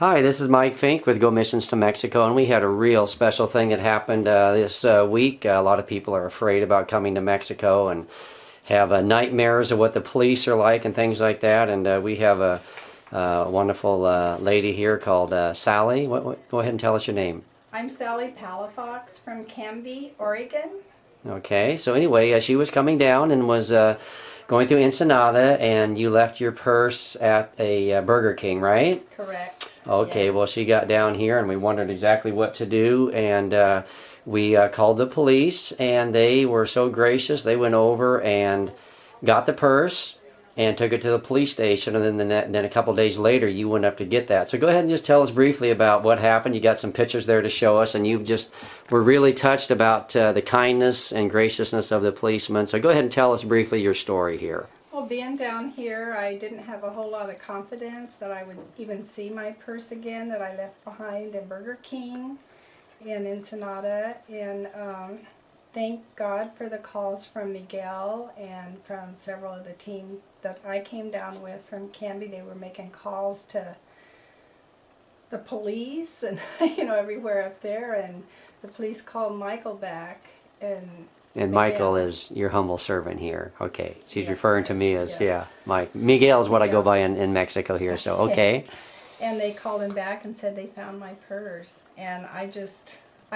Hi, this is Mike Fink with Go Missions to Mexico, and we had a real special thing that happened this week. A lot of people are afraid about coming to Mexico and have nightmares of what the police are like and things like that. And we have a wonderful lady here called Sally. Go ahead and tell us your name. I'm Sally Palafox from Canby, Oregon. Okay, so anyway, she was coming down and was going through Ensenada, and you left your purse at a Burger King, right? Correct. Okay, well, Yes. she got down here and we wondered exactly what to do. And we called the police, and they were so gracious. They went over and got the purse and took it to the police station. And then a couple days later, you went up to get that. So go ahead and just tell us briefly about what happened. You got some pictures there to show us, and you just were really touched about the kindness and graciousness of the policeman. So go ahead and tell us briefly your story here. Well, being down here, I didn't have a whole lot of confidence that I would even see my purse again that I left behind in Burger King in Ensenada. And thank God for the calls from Miguel and from several of the team that I came down with from Canby. They were making calls to the police and everywhere up there, and the police called Michael back. And Michael Miguel. is your humble servant here. Okay. She's Yes, referring to me as, yes. yeah, Mike. Miguel is what I go Miguel. by in Mexico here, so okay. And they called him back and said they found my purse. And I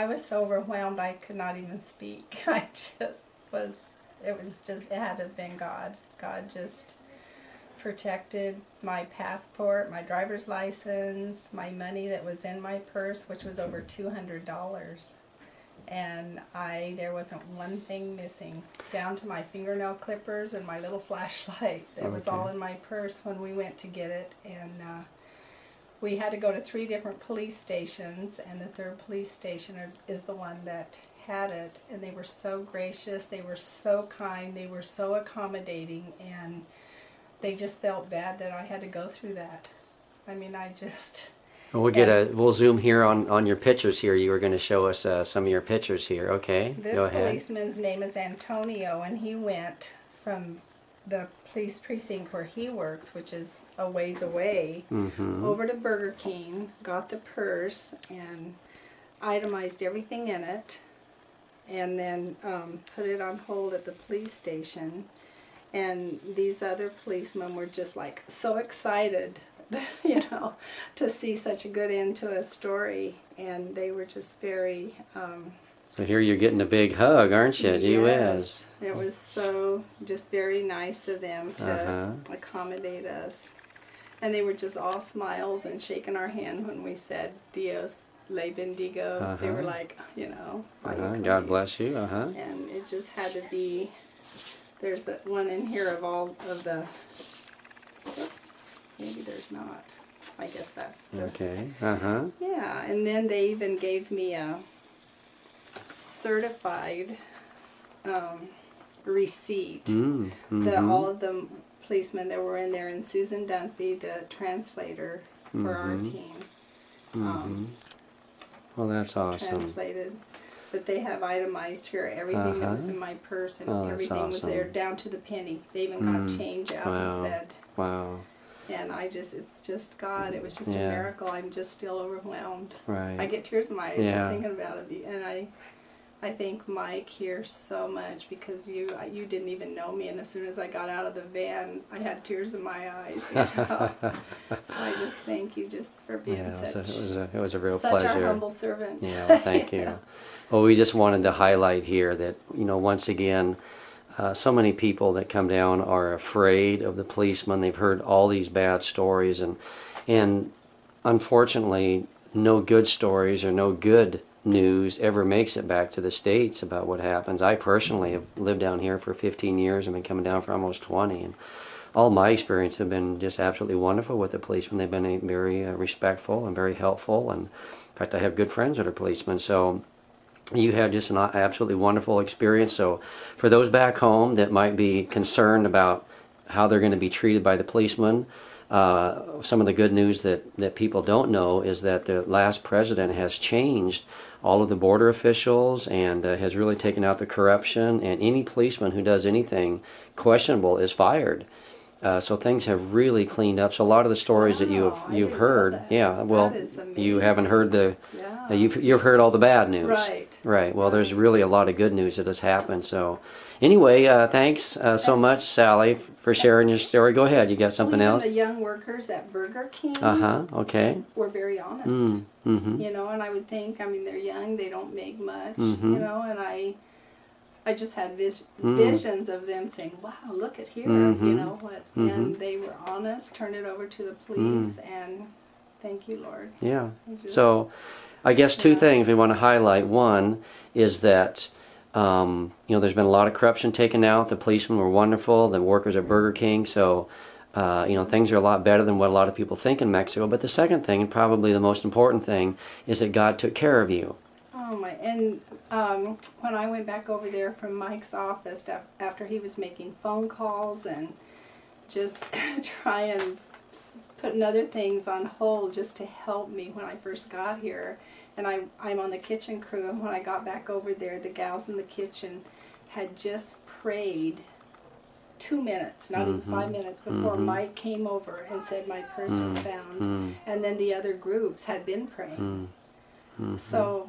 was so overwhelmed I could not even speak. It had to have been God. God just protected my passport, my driver's license, my money that was in my purse, which was over $200. And there wasn't one thing missing, down to my fingernail clippers and my little flashlight. That was all in my purse when we went to get it. And we had to go to 3 different police stations, and the 3rd police station is the one that had it. And they were so gracious, they were so kind, they were so accommodating, and they just felt bad that I had to go through that. I mean, We'll zoom here on your pictures here. You were going to show us some of your pictures here. Okay, This go ahead. policeman's name is Antonio, and he went from the police precinct where he works, which is a ways away, over to Burger King, got the purse, and itemized everything in it, and then put it on hold at the police station. And these other policemen were just like so excited, to see such a good end to a story. And they were just very... So here you're getting a big hug, aren't you? Gee whiz. It was so just very nice of them to accommodate us. And they were just all smiles and shaking our hand when we said Dios le bendigo. They were like, God bless you. And it just had to be... There's one in here of all of the... Oops, maybe there's not. I guess that's the... Okay, Yeah, and then they even gave me a certified receipt that all of the policemen that were in there, and Susan Dunphy, the translator for our team, well, that's awesome. translated. But they have itemized here everything that was in my purse, and everything was there down to the penny. They even got change out and said. Wow. And it's just God. It was just a miracle. I'm just still overwhelmed. Right. I get tears in my eyes just thinking about it. And I thank Mike here so much, because you didn't even know me, and as soon as I got out of the van, I had tears in my eyes. So I just thank you just for being it was a real such pleasure. our humble servant. Yeah, well, thank you. Well, we just wanted to highlight here that, once again, so many people that come down are afraid of the policeman. They've heard all these bad stories, and unfortunately, no good stories or no good news ever makes it back to the States about what happens. I personally have lived down here for 15 years and been coming down for almost 20, and all my experience have been just absolutely wonderful with the policemen. They've been very respectful and very helpful, and in fact, I have good friends that are policemen. So you had just an absolutely wonderful experience. So for those back home that might be concerned about how they're going to be treated by the policemen, some of the good news that people don't know is that the last president has changed all of the border officials and has really taken out the corruption, and any policeman who does anything questionable is fired. So things have really cleaned up. So a lot of the stories that Wow, I you've didn't know heard, that. yeah. Well, That is you haven't heard amazing. the Yeah. you've heard all the bad news, Right. right? Well, there's Right. really a lot of good news that has happened. So, anyway, thanks so much, Sally, for sharing your story. Go ahead. You got something Well, even else? the young workers at Burger King Okay. were very honest. Mm-hmm. You know, and I would think, I mean, they're young, they don't make much, Mm-hmm. you know, and I just had visions of them saying, "Wow, look at here," Mm-hmm. you know what? Mm-hmm. And they were honest, turned it over to the police, and thank you, Lord. Yeah. Just, So, I guess two Yeah. things we want to highlight. One is that there's been a lot of corruption taken out. The policemen were wonderful. The workers at Burger King. So, things are a lot better than what a lot of people think in Mexico. But the second thing, and probably the most important thing, is that God took care of you. Oh my! And when I went back over there from Mike's office after he was making phone calls and just trying putting other things on hold just to help me when I first got here, and I'm on the kitchen crew, and when I got back over there, the gals in the kitchen had just prayed 2 minutes, not even 5 minutes, before Mike came over and said my purse was found, and then the other groups had been praying. So,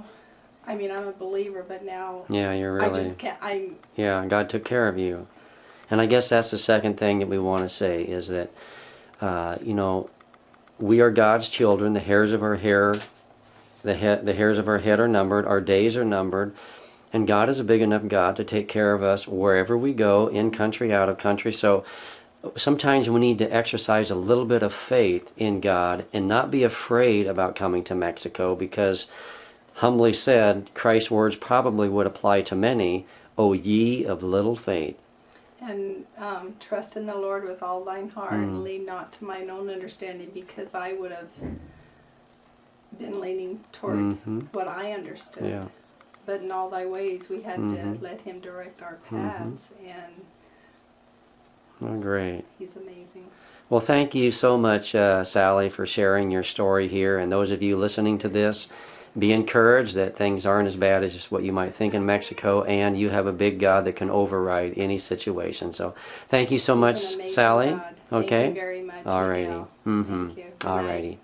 I mean, I'm a believer, but now Yeah, you're really. I just can't. Yeah, God took care of you, and I guess that's the second thing that we want to say is that, we are God's children. The hairs of our hair, the hairs of our head are numbered. Our days are numbered. And God is a big enough God to take care of us wherever we go, in country, out of country. So sometimes we need to exercise a little bit of faith in God and not be afraid about coming to Mexico because, humbly said, Christ's words probably would apply to many, O ye of little faith. And trust in the Lord with all thine heart, and lean not to mine own understanding, because I would have been leaning toward what I understood. Yeah. But in all thy ways, we had to let him direct our paths, and Oh, great. he's amazing. Well, thank you so much, Sally, for sharing your story here. And those of you listening to this, be encouraged that things aren't as bad as what you might think in Mexico, and you have a big God that can override any situation. So thank you so much, He's an amazing Sally. God. Okay. Thank you very much. All righty. Miguel. Mm-hmm. Thank you. Good All night. righty.